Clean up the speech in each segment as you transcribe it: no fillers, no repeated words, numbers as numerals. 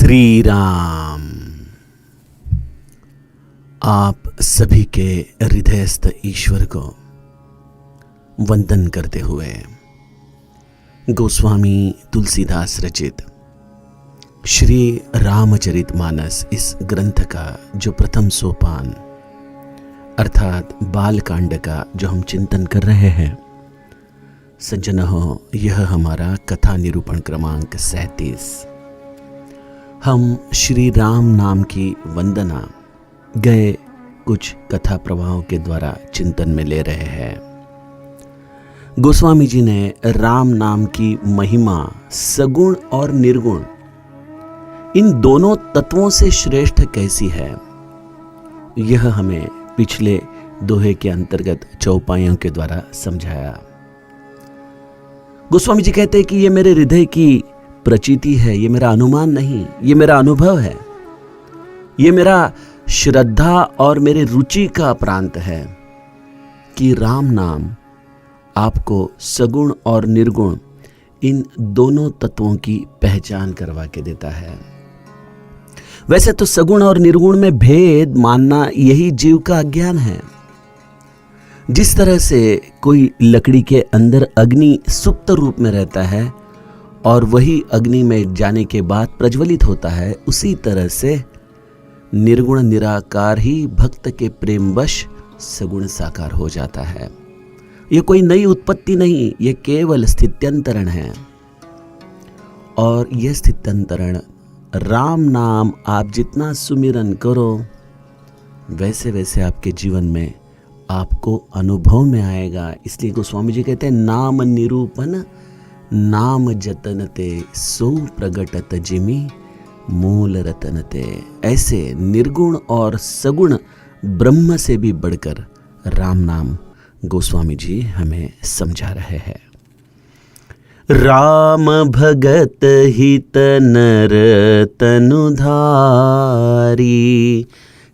श्री राम। आप सभी के हृदयस्थ ईश्वर को वंदन करते हुए गोस्वामी तुलसीदास रचित श्री रामचरितमानस इस ग्रंथ का जो प्रथम सोपान अर्थात बालकांड का जो हम चिंतन कर रहे हैं, सज्जन हो, यह हमारा कथा निरूपण क्रमांक 37। हम श्री राम नाम की वंदना गए कुछ कथा प्रवाहों के द्वारा चिंतन में ले रहे हैं। गोस्वामी जी ने राम नाम की महिमा सगुण और निर्गुण इन दोनों तत्वों से श्रेष्ठ कैसी है, यह हमें पिछले दोहे के अंतर्गत चौपाइयों के द्वारा समझाया। गोस्वामी जी कहते हैं कि यह मेरे हृदय की प्रचीति है, ये मेरा अनुमान नहीं, ये मेरा अनुभव है, ये मेरा श्रद्धा और मेरे रुचि का प्रांत है कि राम नाम आपको सगुण और निर्गुण इन दोनों तत्वों की पहचान करवा के देता है। वैसे तो सगुण और निर्गुण में भेद मानना यही जीव का अज्ञान है। जिस तरह से कोई लकड़ी के अंदर अग्नि सुप्त रूप में रहता है और वही अग्नि में जाने के बाद प्रज्वलित होता है, उसी तरह से निर्गुण निराकार ही भक्त के प्रेमवश सगुण साकार हो जाता है। यह कोई नई उत्पत्ति नहीं, यह केवल स्थित्यंतरण है। और यह स्थित्यंतरण राम नाम आप जितना सुमिरन करो वैसे वैसे आपके जीवन में आपको अनुभव में आएगा। इसलिए गोस्वामी जी कहते हैं, नाम निरूपण नाम जतनते सो प्रगटत जिमि मूल रतनते। ऐसे निर्गुण और सगुण ब्रह्म से भी बढ़कर राम नाम गोस्वामी जी हमें समझा रहे हैं। राम भगत हित नर तनुधारी,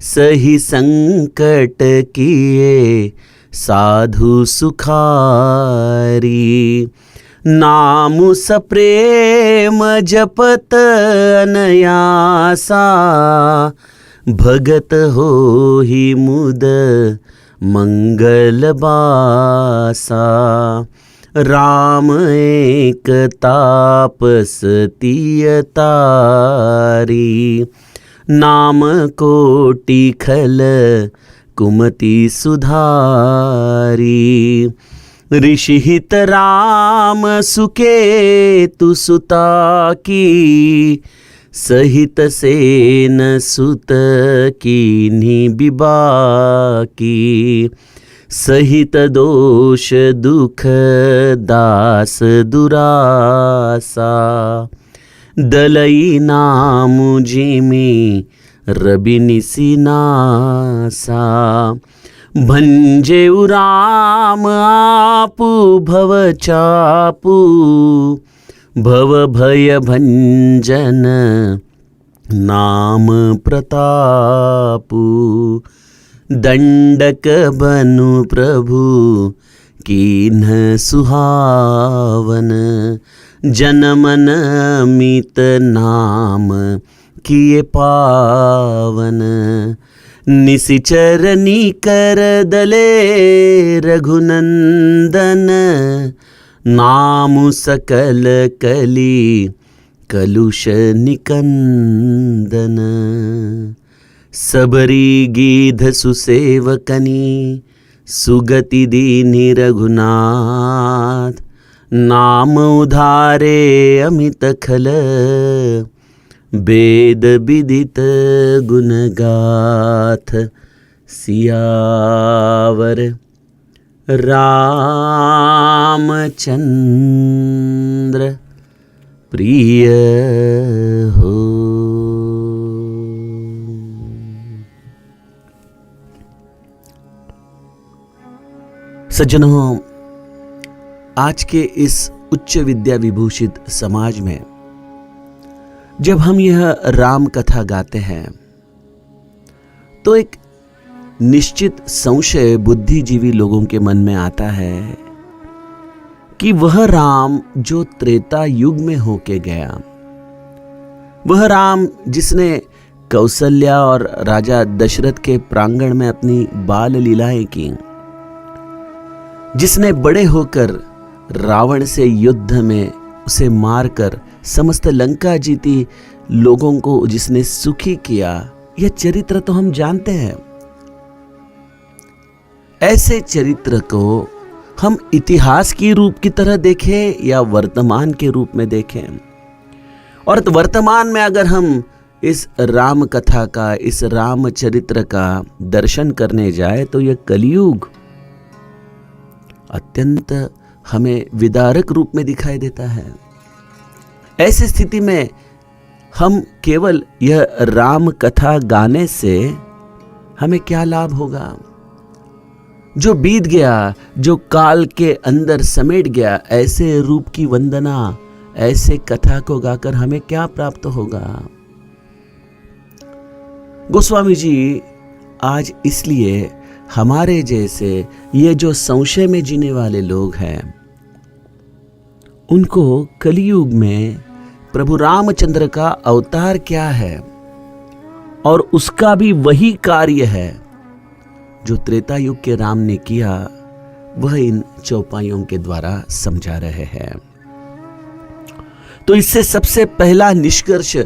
सही संकट किए साधु सुखारी। नाम सप्रेम जपत अनयासा, भगत हो ही मुद मंगल बासा। राम एक तापस तिय तारी, नाम कोटि खल कुमति सुधारी। ऋषि हित राम सुकेतु सुता की, सहित सेन सुत कीन्ही बिबाकी। सहित दोष दुख दास दुरासा, दलई नाम जिमि रवि निसिनासा। भंजे राम आपु भव चापु, भव भय भंजन नाम प्रतापु। दंडक बनु प्रभु कीन्ह सुहावन, जनमन मित नाम किए पावन। निशिचर निकर दले रघुनंदन, नाम सकल कली कलुष निकंदन। सबरी गीध सुसेवकनी, सुगति दीनि रघुनाथ। नाम उधारे अमित खल, वेद विदित गुण गाथ। सियावर रामचंद्र प्रिय हो। सज्जनों, आज के इस उच्च विद्या विभूषित समाज में जब हम यह राम कथा गाते हैं तो एक निश्चित संशय बुद्धिजीवी लोगों के मन में आता है कि वह राम जो त्रेता युग में होके गया, वह राम जिसने कौशल्या और राजा दशरथ के प्रांगण में अपनी बाल लीलाएं की, जिसने बड़े होकर रावण से युद्ध में उसे मारकर समस्त लंका जीती, लोगों को जिसने सुखी किया, यह चरित्र तो हम जानते हैं। ऐसे चरित्र को हम इतिहास की रूप की तरह देखें या वर्तमान के रूप में देखें। और वर्तमान में अगर हम इस राम कथा का, इस राम चरित्र का दर्शन करने जाए तो यह कलियुग अत्यंत हमें विदारक रूप में दिखाई देता है। ऐसी स्थिति में हम केवल यह राम कथा गाने से हमें क्या लाभ होगा? जो बीत गया, जो काल के अंदर समेट गया, ऐसे रूप की वंदना, ऐसे कथा को गाकर हमें क्या प्राप्त होगा? गोस्वामी जी आज इसलिए हमारे जैसे ये जो संशय में जीने वाले लोग हैं, उनको कलियुग में प्रभु रामचंद्र का अवतार क्या है और उसका भी वही कार्य है जो त्रेता युग के राम ने किया, वह इन चौपाइयों के द्वारा समझा रहे हैं। तो इससे सबसे पहला निष्कर्ष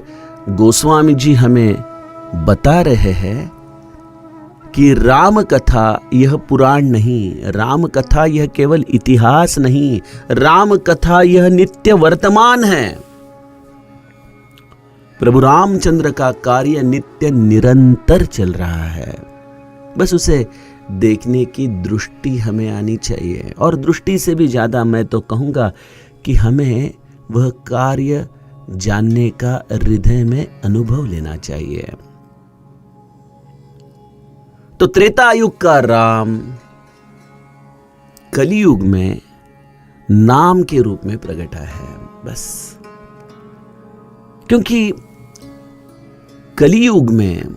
गोस्वामी जी हमें बता रहे हैं कि राम कथा यह पुराण नहीं, राम कथा यह केवल इतिहास नहीं, राम कथा यह नित्य वर्तमान है। प्रभु रामचंद्र का कार्य नित्य निरंतर चल रहा है, बस उसे देखने की दृष्टि हमें आनी चाहिए। और दृष्टि से भी ज्यादा मैं तो कहूंगा कि हमें वह कार्य जानने का हृदय में अनुभव लेना चाहिए। तो त्रेता युग का राम कलियुग में नाम के रूप में प्रगटा है, बस। क्योंकि कलियुग में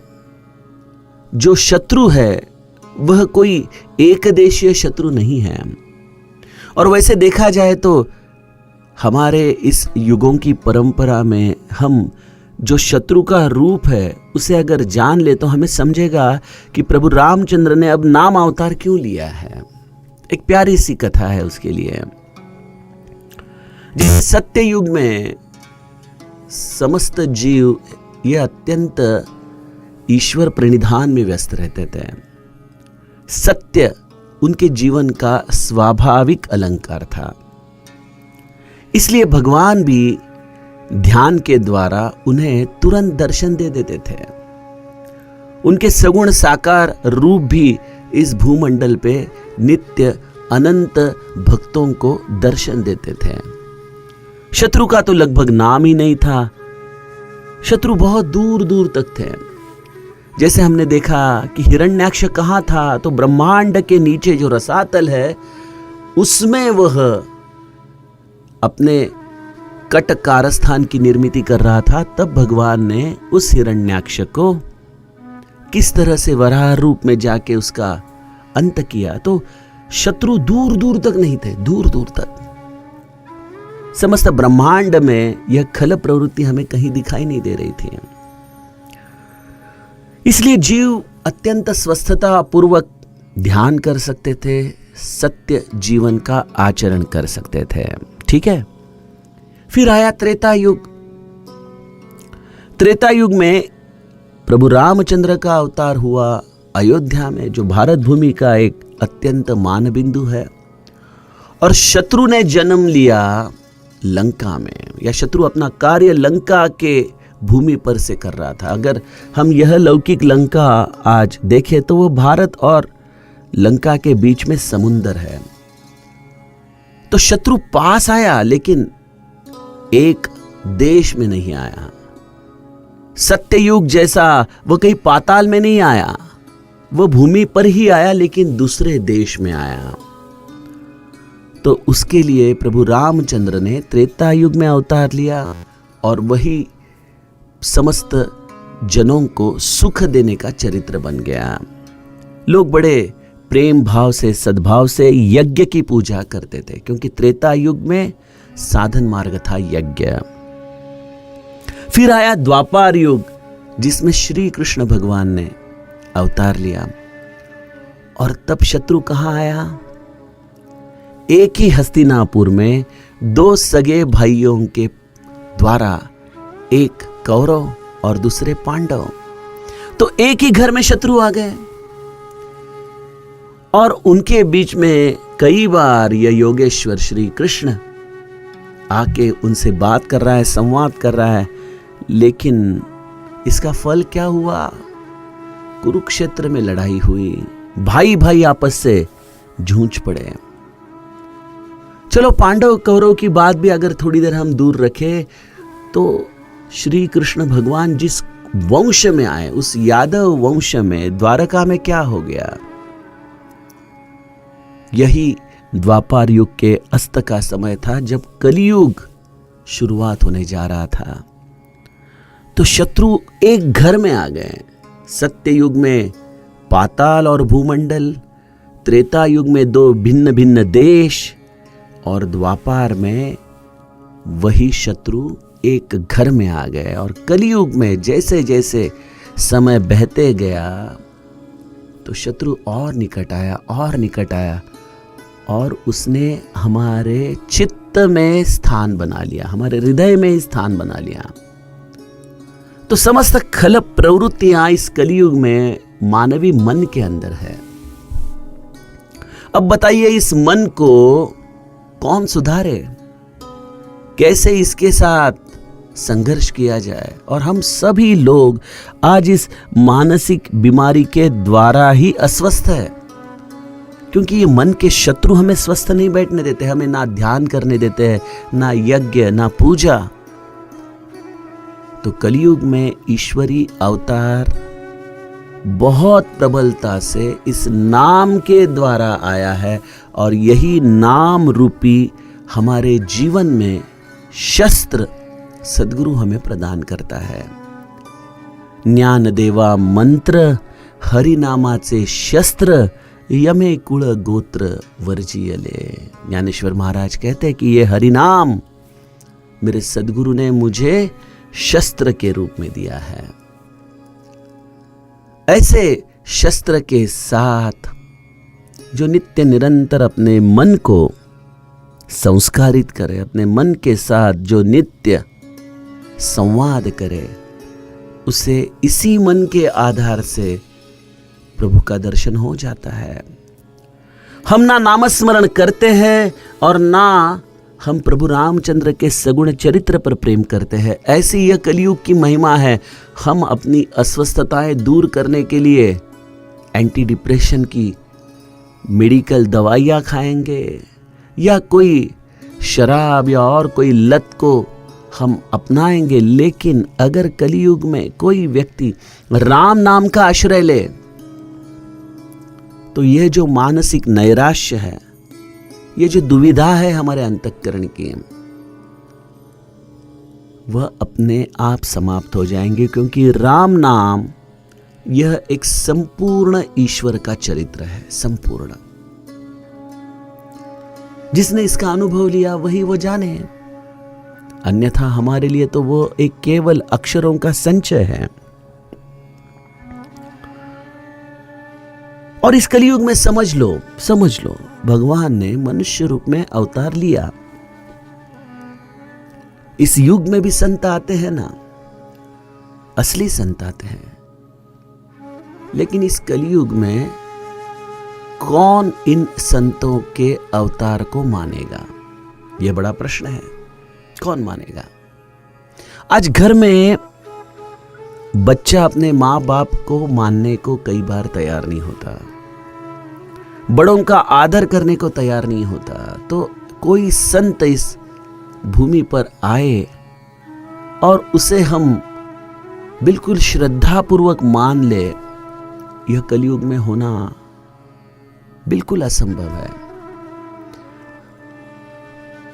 जो शत्रु है वह कोई एक देशीय शत्रु नहीं है। और वैसे देखा जाए तो हमारे इस युगों की परंपरा में हम जो शत्रु का रूप है उसे अगर जान ले तो हमें समझेगा कि प्रभु रामचंद्र ने अब नाम अवतार क्यों लिया है। एक प्यारी सी कथा है उसके लिए। जिस सत्य युग में समस्त जीव यह अत्यंत ईश्वर प्रणिधान में व्यस्त रहते थे, सत्य उनके जीवन का स्वाभाविक अलंकार था, इसलिए भगवान भी ध्यान के द्वारा उन्हें तुरंत दर्शन दे देते थे। उनके सगुण साकार रूप भी इस भूमंडल पे नित्य अनंत भक्तों को दर्शन देते थे। शत्रु का तो लगभग नाम ही नहीं था, शत्रु बहुत दूर दूर तक थे। जैसे हमने देखा कि हिरण्याक्ष कहाँ था, तो ब्रह्मांड के नीचे जो रसातल है उसमें वह अपने कट कारस्थान की निर्मिति कर रहा था। तब भगवान ने उस हिरण्याक्ष को किस तरह से वराह रूप में जाके उसका अंत किया। तो शत्रु दूर दूर तक नहीं थे, दूर दूर तक। समस्त ब्रह्मांड में यह खल प्रवृत्ति हमें कहीं दिखाई नहीं दे रही थी। इसलिए जीव अत्यंत स्वस्थता पूर्वक ध्यान कर सकते थे, सत्य जीवन का आचरण कर सकते थे। ठीक है, फिर आया त्रेता युग। त्रेता युग में प्रभु रामचंद्र का अवतार हुआ अयोध्या में, जो भारत भूमि का एक अत्यंत मान बिंदु है। और शत्रु ने जन्म लिया लंका में, या शत्रु अपना कार्य लंका के भूमि पर से कर रहा था। अगर हम यह लौकिक लंका आज देखें तो वह भारत और लंका के बीच में समुंदर है। तो शत्रु पास आया लेकिन एक देश में नहीं आया। सत्ययुग जैसा वह कहीं पाताल में नहीं आया, वह भूमि पर ही आया लेकिन दूसरे देश में आया। तो उसके लिए प्रभु रामचंद्र ने त्रेता युग में अवतार लिया और वही समस्त जनों को सुख देने का चरित्र बन गया। लोग बड़े प्रेम भाव से, सद्भाव से यज्ञ की पूजा करते थे, क्योंकि त्रेता युग में साधन मार्ग था यज्ञ। फिर आया द्वापर युग, जिसमें श्री कृष्ण भगवान ने अवतार लिया। और तब शत्रु कहां आया? एक ही हस्तिनापुर में दो सगे भाइयों के द्वारा, एक कौरव और दूसरे पांडव, तो एक ही घर में शत्रु आ गए। और उनके बीच में कई बार यह योगेश्वर श्री कृष्ण आके उनसे बात कर रहा है, संवाद कर रहा है, लेकिन इसका फल क्या हुआ? कुरुक्षेत्र में लड़ाई हुई, भाई भाई आपस से जूझ पड़े। चलो पांडव कौरव की बात भी अगर थोड़ी देर हम दूर रखें, तो श्री कृष्ण भगवान जिस वंश में आए, उस यादव वंश में, द्वारका में क्या हो गया? यही द्वापर युग के अस्त का समय था, जब कलियुग शुरुआत होने जा रहा था। तो शत्रु एक घर में आ गए। सत्य युग में पाताल और भूमंडल, त्रेता युग में दो भिन्न भिन्न देश, और द्वापर में वही शत्रु एक घर में आ गए। और कलियुग में जैसे जैसे समय बहते गया, तो शत्रु और निकट आया और निकट आया, और उसने हमारे चित्त में स्थान बना लिया, हमारे हृदय में स्थान बना लिया। तो समस्त खल प्रवृत्तियां इस कलियुग में मानवी मन के अंदर है। अब बताइए, इस मन को कौन सुधारे? कैसे इसके साथ संघर्ष किया जाए? और हम सभी लोग आज इस मानसिक बीमारी के द्वारा ही अस्वस्थ है, क्योंकि ये मन के शत्रु हमें स्वस्थ नहीं बैठने देते, हमें ना ध्यान करने देते हैं, ना यज्ञ, ना पूजा। तो कलियुग में ईश्वरी अवतार बहुत प्रबलता से इस नाम के द्वारा आया है, और यही नाम रूपी हमारे जीवन में शस्त्र सद्गुरु हमें प्रदान करता है। ज्ञान देवा मंत्र, हरि नामाचे शस्त्र, यमे कुळ गोत्र वर्जियले। ज्ञानेश्वर महाराज कहते हैं कि ये हरि नाम मेरे सद्गुरु ने मुझे शस्त्र के रूप में दिया है। ऐसे शस्त्र के साथ जो नित्य निरंतर अपने मन को संस्कारित करे, अपने मन के साथ जो नित्य संवाद करे, उसे इसी मन के आधार से प्रभु का दर्शन हो जाता है। हम ना नामस्मरण करते हैं और ना हम प्रभु रामचंद्र के सगुण चरित्र पर प्रेम करते हैं। ऐसी यह कलियुग की महिमा है। हम अपनी अस्वस्थताएं दूर करने के लिए एंटी डिप्रेशन की मेडिकल दवाइयाँ खाएंगे, या कोई शराब या और कोई लत को हम अपनाएंगे। लेकिन अगर कलियुग में कोई व्यक्ति राम नाम का आश्रय ले, तो यह जो मानसिक नैराश्य है, ये जो दुविधा है हमारे अंतःकरण की, वह अपने आप समाप्त हो जाएंगे। क्योंकि राम नाम यह एक संपूर्ण ईश्वर का चरित्र है, संपूर्ण। जिसने इसका अनुभव लिया वही वो जाने, अन्यथा हमारे लिए तो वो एक केवल अक्षरों का संचय है। और इस कलियुग में समझ लो भगवान ने मनुष्य रूप में अवतार लिया। इस युग में भी संत आते हैं ना, असली संत आते हैं, लेकिन इस कलियुग में कौन इन संतों के अवतार को मानेगा? यह बड़ा प्रश्न है। कौन मानेगा? आज घर में बच्चा अपने माँ बाप को मानने को कई बार तैयार नहीं होता, बड़ों का आदर करने को तैयार नहीं होता। तो कोई संत इस भूमि पर आए और उसे हम बिल्कुल श्रद्धापूर्वक मान ले, यह कलियुग में होना बिल्कुल असंभव है।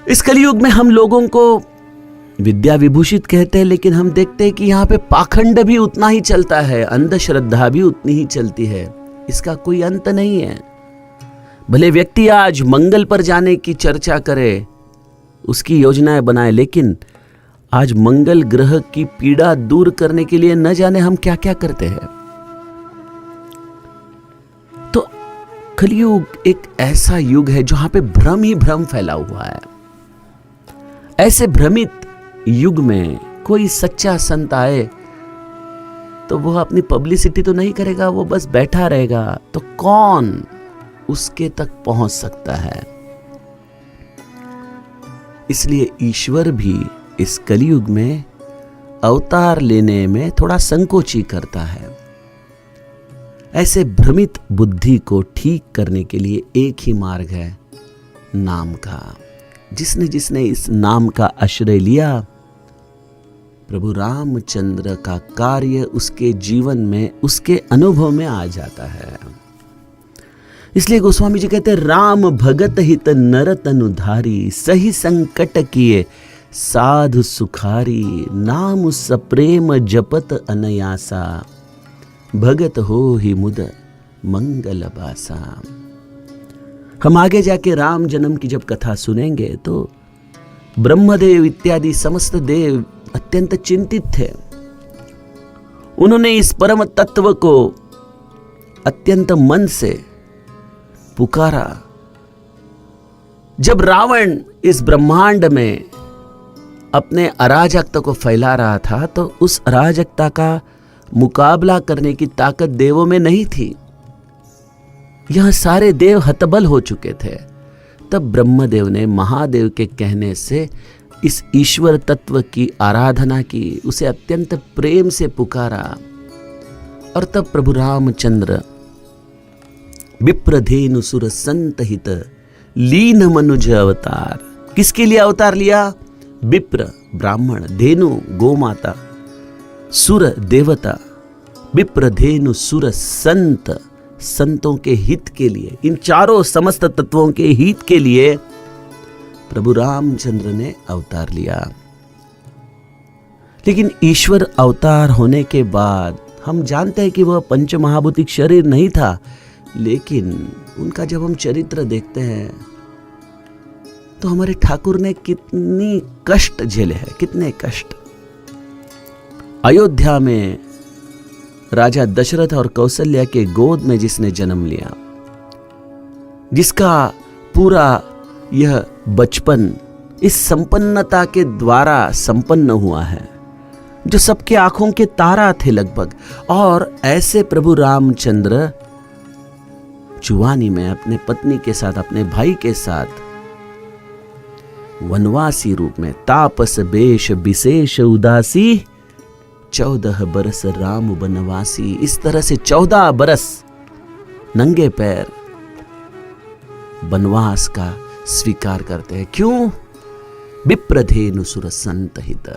इस कलियुग में हम लोगों को विद्या विभूषित कहते हैं, लेकिन हम देखते हैं कि यहाँ पे पाखंड भी उतना ही चलता है, अंधश्रद्धा भी उतनी ही चलती है। इसका कोई अंत नहीं है। भले व्यक्ति आज मंगल पर जाने की चर्चा करे, उसकी योजनाएं बनाए, लेकिन आज मंगल ग्रह की पीड़ा दूर करने के लिए न जाने हम क्या क्या करते हैं। तो कलियुग एक ऐसा युग है जहां पे भ्रम ही भ्रम फैला हुआ है। ऐसे भ्रमित युग में कोई सच्चा संत आए तो वो अपनी पब्लिसिटी तो नहीं करेगा, वो बस बैठा रहेगा, तो कौन उसके तक पहुंच सकता है। इसलिए ईश्वर भी इस कलियुग में अवतार लेने में थोड़ा संकोची करता है। ऐसे भ्रमित बुद्धि को ठीक करने के लिए एक ही मार्ग है, नाम का। जिसने जिसने इस नाम का आश्रय लिया, प्रभु रामचंद्र का कार्य उसके जीवन में, उसके अनुभव में आ जाता है। इसलिए गोस्वामी जी कहते हैं, राम भगत हित नर तनुधारी, सही संकट किए साधु सुखारी, नाम सप्रेम जपत अनयासा, भगत हो ही मुद मंगल बासा। हम आगे जाके राम जन्म की जब कथा सुनेंगे तो ब्रह्मदेव इत्यादि समस्त देव अत्यंत चिंतित थे। उन्होंने इस परम तत्व को अत्यंत मन से पुकारा। जब रावण इस ब्रह्मांड में अपने अराजकता को फैला रहा था तो उस अराजकता का मुकाबला करने की ताकत देवों में नहीं थी। यह सारे देव हतबल हो चुके थे। तब ब्रह्मदेव ने महादेव के कहने से इस ईश्वर तत्व की आराधना की, उसे अत्यंत प्रेम से पुकारा। और तब प्रभु रामचंद्र विप्रधेनु सुर संत हित लीन मनुज अवतार। किसके लिए अवतार लिया? विप्र ब्राह्मण, धेनु गोमाता, सुर देवता, विप्रधेनु सुर संत, संतों के हित के लिए, इन चारों समस्त तत्वों के हित के लिए प्रभु रामचंद्र ने अवतार लिया। लेकिन ईश्वर अवतार होने के बाद हम जानते हैं कि वह पंचमहाभूतिक शरीर नहीं था, लेकिन उनका जब हम चरित्र देखते हैं तो हमारे ठाकुर ने कितनी कष्ट झेले हैं, कितने कष्ट। अयोध्या में राजा दशरथ और कौशल्या के गोद में जिसने जन्म लिया, जिसका पूरा यह बचपन इस संपन्नता के द्वारा संपन्न हुआ है, जो सबके आंखों के तारा थे लगभग, और ऐसे प्रभु रामचंद्र जुवानी में अपने पत्नी के साथ, अपने भाई के साथ वनवासी रूप में, तापस बेश विशेष उदासी, 14 बरस राम बनवासी। इस तरह से 14 बरस नंगे पैर वनवास का स्वीकार करते हैं। क्यों? विप्रधेनु सुर संत हित।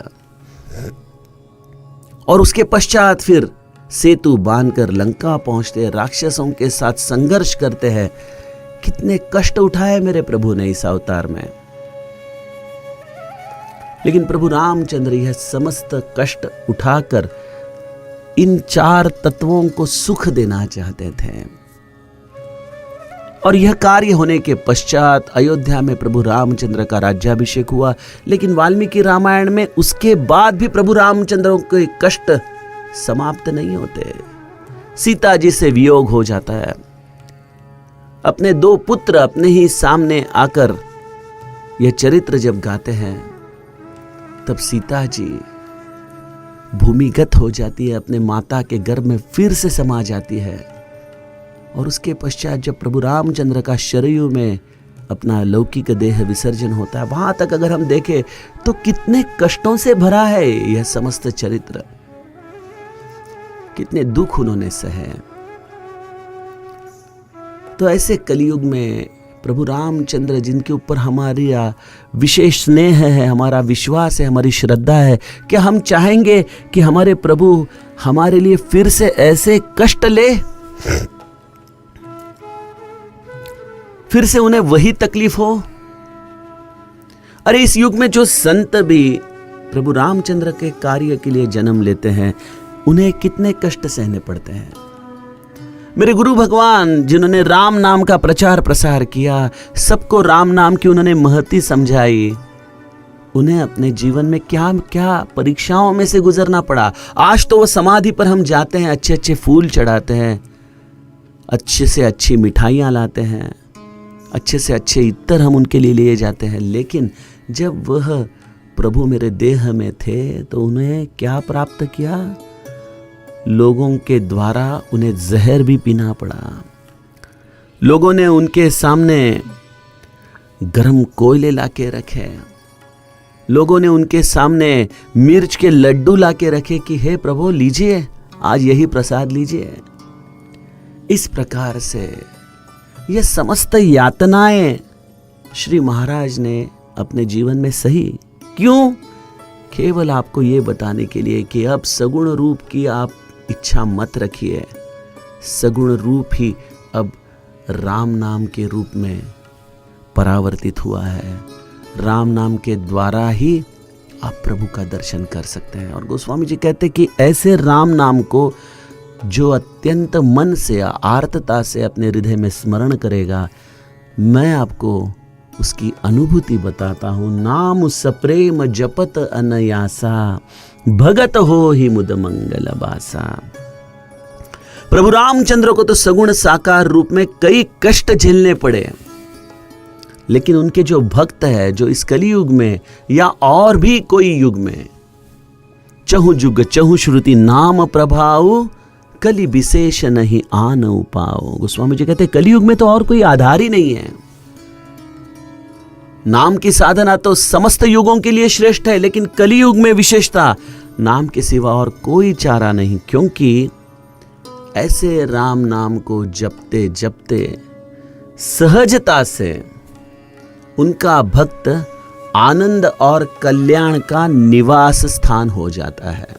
और उसके पश्चात फिर सेतु बांधकर लंका पहुंचते, राक्षसों के साथ संघर्ष करते हैं। कितने कष्ट उठाए मेरे प्रभु ने इस अवतार में। लेकिन प्रभु रामचंद्र यह समस्त कष्ट उठाकर इन 4 तत्वों को सुख देना चाहते थे। और यह कार्य होने के पश्चात अयोध्या में प्रभु रामचंद्र का राज्याभिषेक हुआ। लेकिन वाल्मीकि रामायण में उसके बाद भी प्रभु रामचंद्र के कष्ट समाप्त नहीं होते। सीता जी से वियोग हो जाता है। अपने 2 पुत्र अपने ही सामने आकर यह चरित्र जब गाते हैं, तब सीता जी भूमिगत हो जाती है, अपने माता के गर्भ में फिर से समा जाती है। और उसके पश्चात जब प्रभु रामचंद्र का शरयू में अपना लौकिक देह विसर्जन होता है, वहां तक अगर हम देखें तो कितने कष्टों से भरा है यह समस्त चरित्र। कितने दुख उन्होंने सहे। तो ऐसे कलियुग में प्रभु रामचंद्र, जिनके ऊपर हमारी विशेष स्नेह है, हमारा विश्वास है, हमारी श्रद्धा है, क्या हम चाहेंगे कि हमारे प्रभु हमारे लिए फिर से ऐसे कष्ट ले, फिर से उन्हें वही तकलीफ हो? अरे इस युग में जो संत भी प्रभु रामचंद्र के कार्य के लिए जन्म लेते हैं, उन्हें कितने कष्ट सहने पड़ते हैं। मेरे गुरु भगवान जिन्होंने राम नाम का प्रचार प्रसार किया, सबको राम नाम की उन्होंने महती समझाई, उन्हें अपने जीवन में क्या क्या परीक्षाओं में से गुजरना पड़ा। आज तो वो समाधि पर हम जाते हैं, अच्छे अच्छे फूल चढ़ाते हैं, अच्छे से अच्छी मिठाइयाँ लाते हैं, अच्छे से अच्छे इत्तर हम उनके लिए लिए जाते हैं, लेकिन जब वह प्रभु मेरे देह में थे तो उन्हें क्या प्राप्त किया? लोगों के द्वारा उन्हें जहर भी पीना पड़ा। लोगों ने उनके सामने गरम कोयले लाके रखे, लोगों ने उनके सामने मिर्च के लड्डू लाके रखे कि हे प्रभु लीजिए, आज यही प्रसाद लीजिए। इस प्रकार से ये समस्त यातनाएं श्री महाराज ने अपने जीवन में सही। क्यों? केवल आपको ये बताने के लिए कि अब सगुण रूप की आप इच्छा मत रखिए, सगुण रूप ही अब राम नाम के रूप में परावर्तित हुआ है। राम नाम के द्वारा ही आप प्रभु का दर्शन कर सकते हैं। और गोस्वामी जी कहते कि ऐसे राम नाम को जो अत्यंत मन से आर्तता से अपने हृदय में स्मरण करेगा, मैं आपको उसकी अनुभूति बताता हूँ। नाम सप्रेम जपत अनयासा, भगत हो ही मुद मंगल बासा। प्रभु रामचंद्र को तो सगुण साकार रूप में कई कष्ट झेलने पड़े, लेकिन उनके जो भक्त है, जो इस कलियुग में या और भी कोई युग में, चहु जुग चहु श्रुति नाम प्रभाव, कलि विशेष नहीं आन उपाओ। गोस्वामी जी कहते कलियुग में तो और कोई आधार ही नहीं है। नाम की साधना तो समस्त युगों के लिए श्रेष्ठ है, लेकिन कलियुग में विशेषता नाम के सिवा और कोई चारा नहीं। क्योंकि ऐसे राम नाम को जपते जपते सहजता से उनका भक्त आनंद और कल्याण का निवास स्थान हो जाता है।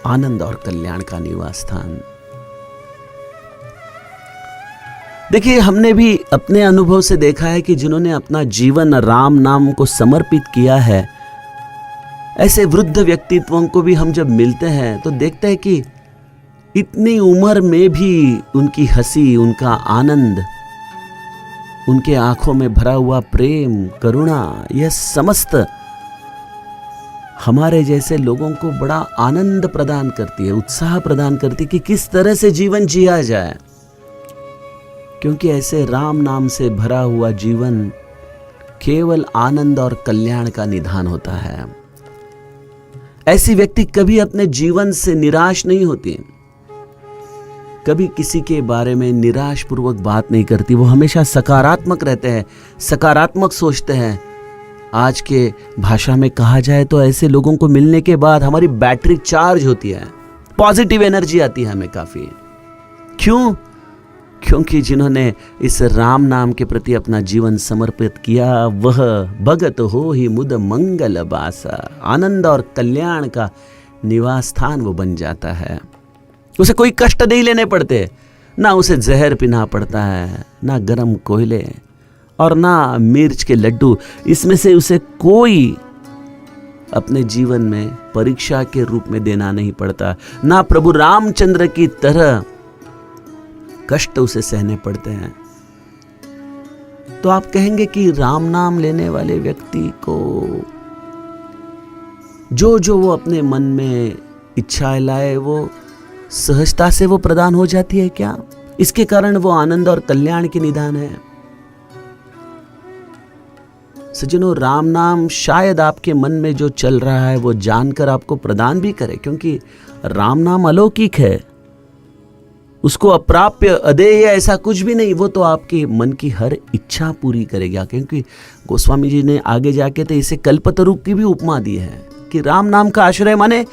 आनंद और कल्याण का निवास स्थान। देखिए, हमने भी अपने अनुभव से देखा है कि जिन्होंने अपना जीवन राम नाम को समर्पित किया है, ऐसे वृद्ध व्यक्तित्वों को भी हम जब मिलते हैं तो देखते हैं कि इतनी उम्र में भी उनकी हंसी, उनका आनंद, उनके आंखों में भरा हुआ प्रेम, करुणा, यह समस्त हमारे जैसे लोगों को बड़ा आनंद प्रदान करती है, उत्साह प्रदान करती है कि किस तरह से जीवन जिया जाए। क्योंकि ऐसे राम नाम से भरा हुआ जीवन केवल आनंद और कल्याण का निधान होता है। ऐसी व्यक्ति कभी अपने जीवन से निराश नहीं होती, कभी किसी के बारे में निराश पूर्वक बात नहीं करती। वो हमेशा सकारात्मक रहते हैं, सकारात्मक सोचते हैं। आज के भाषा में कहा जाए तो ऐसे लोगों को मिलने के बाद हमारी बैटरी चार्ज होती है, पॉजिटिव एनर्जी आती है हमें काफी। क्यों? क्योंकि जिन्होंने इस राम नाम के प्रति अपना जीवन समर्पित किया, वह भगत हो ही मुद मंगल बासा, आनंद और कल्याण का निवास स्थान वो बन जाता है। उसे कोई कष्ट नहीं लेने पड़ते, ना उसे जहर पीना पड़ता है, ना गरम कोयले और ना मिर्च के लड्डू। इसमें से उसे कोई अपने जीवन में परीक्षा के रूप में देना नहीं पड़ता, ना प्रभु रामचंद्र की तरह कष्ट उसे सहने पड़ते हैं। तो आप कहेंगे कि राम नाम लेने वाले व्यक्ति को जो वो अपने मन में इच्छाएं लाए वो सहजता से वो प्रदान हो जाती है क्या? इसके कारण वो आनंद और कल्याण की निधान है। सज्जनों, राम नाम शायद आपके मन में जो चल रहा है वो जानकर आपको प्रदान भी करे, क्योंकि राम नाम अलौकिक है, उसको अप्राप्य अदेय ऐसा कुछ भी नहीं। वो तो आपके मन की हर इच्छा पूरी करेगा। क्योंकि गोस्वामी जी ने आगे जाके तो इसे कल्पतरु की भी उपमा दी है कि राम नाम का आश्रय माने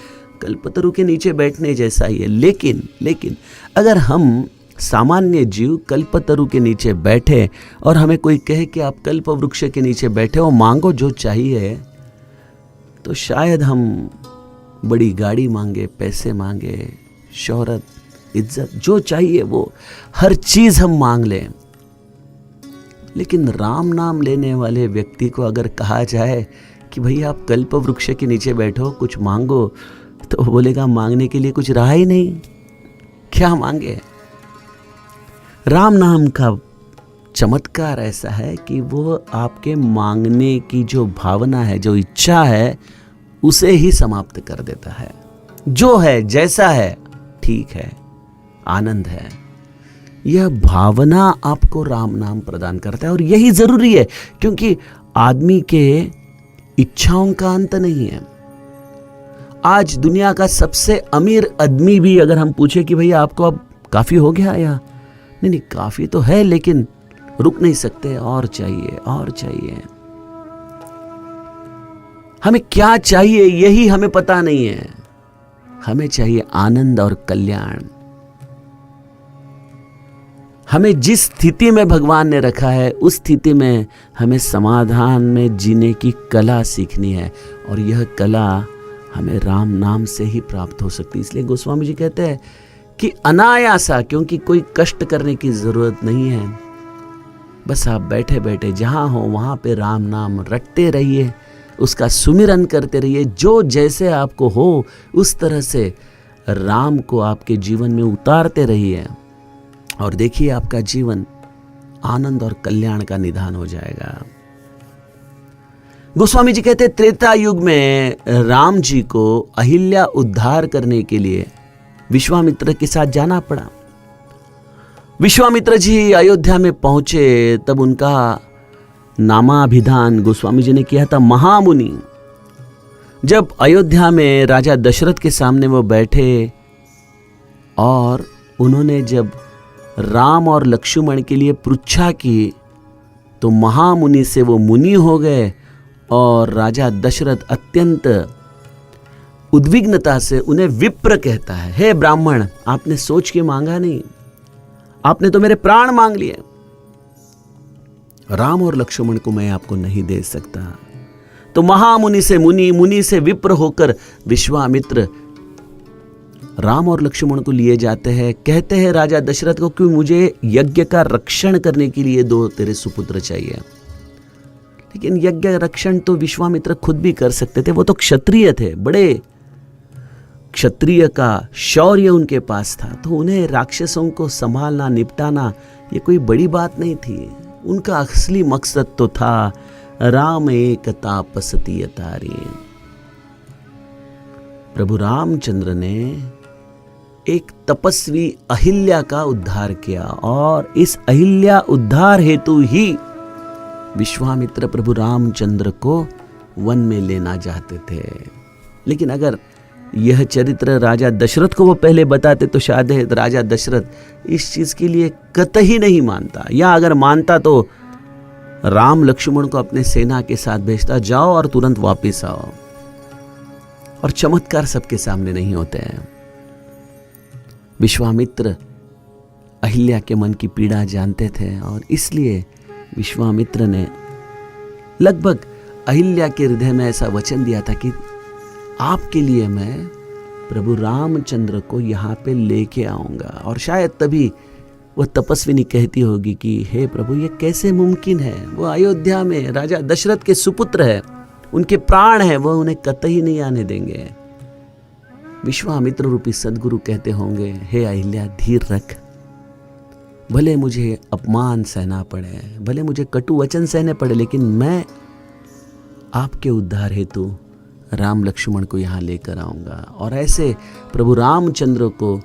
कल्पतरु के नीचे बैठने जैसा ही है। लेकिन अगर हम सामान्य जीव कल्पतरु के नीचे बैठे और हमें कोई कहे कि आप कल्प वृक्ष के नीचे बैठे हो, मांगो जो चाहिए, तो शायद हम बड़ी गाड़ी मांगे, पैसे मांगे, शोहरत, इज्जत, जो चाहिए वो हर चीज हम मांग लें। लेकिन राम नाम लेने वाले व्यक्ति को अगर कहा जाए कि भाई आप कल्प वृक्ष के नीचे बैठो, कुछ मांगो, तो वो बोलेगा मांगने के लिए कुछ रहा ही नहीं, क्या मांगे। राम नाम का चमत्कार ऐसा है कि वो आपके मांगने की जो भावना है, जो इच्छा है, उसे ही समाप्त कर देता है। जो है, जैसा है, ठीक है, आनंद है। यह भावना आपको राम नाम प्रदान करता है और यही जरूरी है, क्योंकि आदमी के इच्छाओं का अंत नहीं है। आज दुनिया का सबसे अमीर आदमी भी अगर हम पूछे कि भैया आपको अब काफी हो गया, या नहीं, काफी तो है लेकिन रुक नहीं सकते, और चाहिए, और चाहिए। हमें क्या चाहिए यही हमें पता नहीं है। हमें चाहिए आनंद और कल्याण। हमें जिस स्थिति में भगवान ने रखा है उस स्थिति में हमें समाधान में जीने की कला सीखनी है, और यह कला हमें राम नाम से ही प्राप्त हो सकती है। इसलिए गोस्वामी जी कहते हैं कि अनायासा, क्योंकि कोई कष्ट करने की जरूरत नहीं है। बस आप बैठे बैठे जहां हो वहां पे राम नाम रटते रहिए, उसका सुमिरन करते रहिए। जो जैसे आपको हो उस तरह से राम को आपके जीवन में उतारते रहिए, और देखिए आपका जीवन आनंद और कल्याण का निधान हो जाएगा। गोस्वामी जी कहते त्रेता युग में राम जी को अहिल्या उद्धार करने के लिए विश्वामित्र के साथ जाना पड़ा। विश्वामित्र जी अयोध्या में पहुंचे तब उनका नामाभिधान गोस्वामी जी ने किया था महामुनि। जब अयोध्या में राजा दशरथ के सामने वो बैठे और उन्होंने जब राम और लक्ष्मण के लिए पृच्छा की तो महामुनि से वो मुनि हो गए, और राजा दशरथ अत्यंत उद्विग्नता से उन्हें विप्र कहता है, हे ब्राह्मण, आपने सोच के मांगा नहीं, आपने तो मेरे प्राण मांग लिए। राम और लक्ष्मण को मैं आपको नहीं दे सकता। तो महामुनि से मुनि, मुनि से विप्र होकर विश्वामित्र राम और लक्ष्मण को लिए जाते हैं। कहते हैं राजा दशरथ को कि मुझे यज्ञ का रक्षण करने के लिए 2 तेरे सुपुत्र चाहिए। लेकिन यज्ञ रक्षण तो विश्वामित्र खुद भी कर सकते थे, वो तो क्षत्रिय थे, बड़े क्षत्रिय का शौर्य उनके पास था, तो उन्हें राक्षसों को संभालना, निपटाना ये कोई बड़ी बात नहीं थी। उनका असली मकसद तो था राम एक तापसती अतारी। प्रभु रामचंद्र ने एक तपस्वी अहिल्या का उद्धार किया, और इस अहिल्या उद्धार हेतु ही विश्वामित्र प्रभु रामचंद्र को वन में लेना चाहते थे। लेकिन अगर यह चरित्र राजा दशरथ को वो पहले बताते तो शायद राजा दशरथ इस चीज के लिए कतई नहीं मानता, या अगर मानता तो राम लक्ष्मण को अपने सेना के साथ भेजता, जाओ और तुरंत वापस आओ। और चमत्कार सबके सामने नहीं होते हैं। विश्वामित्र अहिल्या के मन की पीड़ा जानते थे, और इसलिए विश्वामित्र ने लगभग अहिल्या के हृदय में ऐसा वचन दिया था कि आपके लिए मैं प्रभु रामचंद्र को यहाँ पे लेके आऊंगा। और शायद तभी वह तपस्विनी कहती होगी कि हे प्रभु, ये कैसे मुमकिन है? वो अयोध्या में राजा दशरथ के सुपुत्र है, उनके प्राण है, वह उन्हें कतई नहीं आने देंगे। विश्वामित्र रूपी सदगुरु कहते होंगे, हे अहिल्या, धीर रख, भले मुझे अपमान सहना पड़े, भले मुझे कटु वचन सहने पड़े, लेकिन मैं आपके उद्धार हेतु राम लक्ष्मण को यहां लेकर आऊंगा। और ऐसे प्रभु रामचंद्र को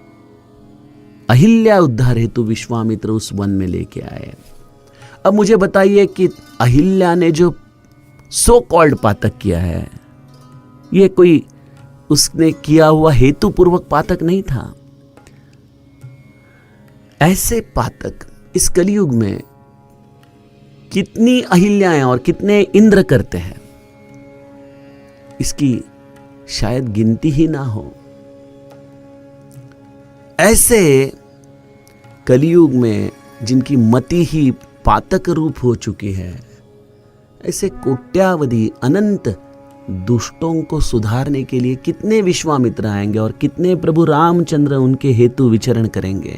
अहिल्या उद्धार हेतु विश्वामित्र उस वन में लेके आए। अब मुझे बताइए कि अहिल्या ने जो सो कॉल्ड पातक किया है, यह कोई उसने किया हुआ हेतुपूर्वक पातक नहीं था। ऐसे पातक इस कलयुग में कितनी अहिल्याएं और कितने इंद्र करते हैं, इसकी शायद गिनती ही ना हो। ऐसे कलयुग में जिनकी मति ही पातक रूप हो चुकी है, ऐसे कोट्यावधि अनंत दुष्टों को सुधारने के लिए कितने विश्वामित्र आएंगे और कितने प्रभु रामचंद्र उनके हेतु विचरण करेंगे।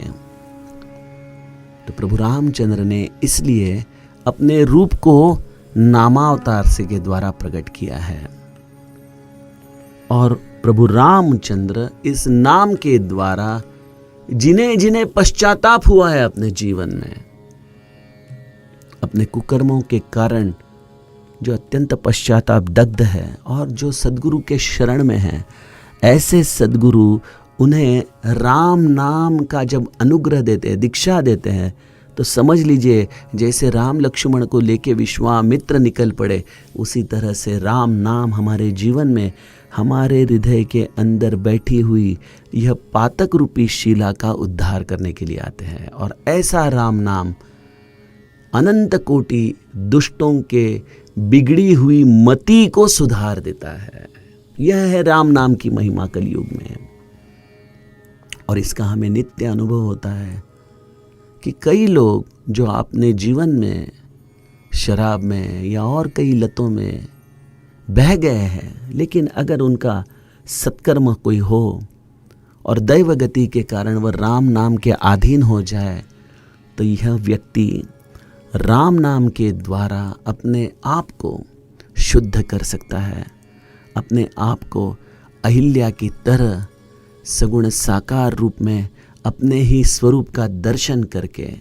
तो प्रभु रामचंद्र ने इसलिए अपने रूप को नामावतार से के द्वारा प्रकट किया है, और प्रभु रामचंद्र इस नाम के द्वारा जिन्हें जिन्हें पश्चाताप हुआ है अपने जीवन में, अपने कुकर्मों के कारण जो अत्यंत पश्चाताप दग्ध है और जो सद्गुरु के शरण में है, ऐसे सद्गुरु उन्हें राम नाम का जब अनुग्रह देते हैं, दीक्षा देते हैं, तो समझ लीजिए जैसे राम लक्ष्मण को लेके विश्वामित्र निकल पड़े, उसी तरह से राम नाम हमारे जीवन में, हमारे हृदय के अंदर बैठी हुई यह पातक रूपी शिला का उद्धार करने के लिए आते हैं। और ऐसा राम नाम अनंत कोटि दुष्टों के बिगड़ी हुई मति को सुधार देता है। यह है राम नाम की महिमा कलयुग में। और इसका हमें नित्य अनुभव होता है कि कई लोग जो अपने जीवन में शराब में या और कई लतों में बह गए हैं, लेकिन अगर उनका सत्कर्म कोई हो और दैव गति के कारण वह राम नाम के अधीन हो जाए, तो यह व्यक्ति राम नाम के द्वारा अपने आप को शुद्ध कर सकता है, अपने आप को अहिल्या की तरह सगुण साकार रूप में अपने ही स्वरूप का दर्शन करके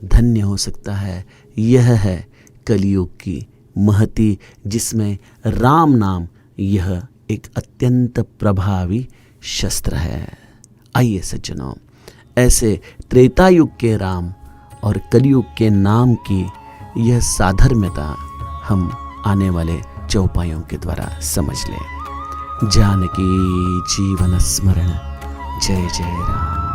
धन्य हो सकता है। यह है कलयुग की महती, जिसमें राम नाम यह एक अत्यंत प्रभावी शस्त्र है। आइए सज्जनों, ऐसे त्रेता युग के राम और कलयुग के नाम की यह साधर्म्यता हम आने वाले चौपायों के द्वारा समझ लें। जानकी जीवन स्मरण। जय जय राम।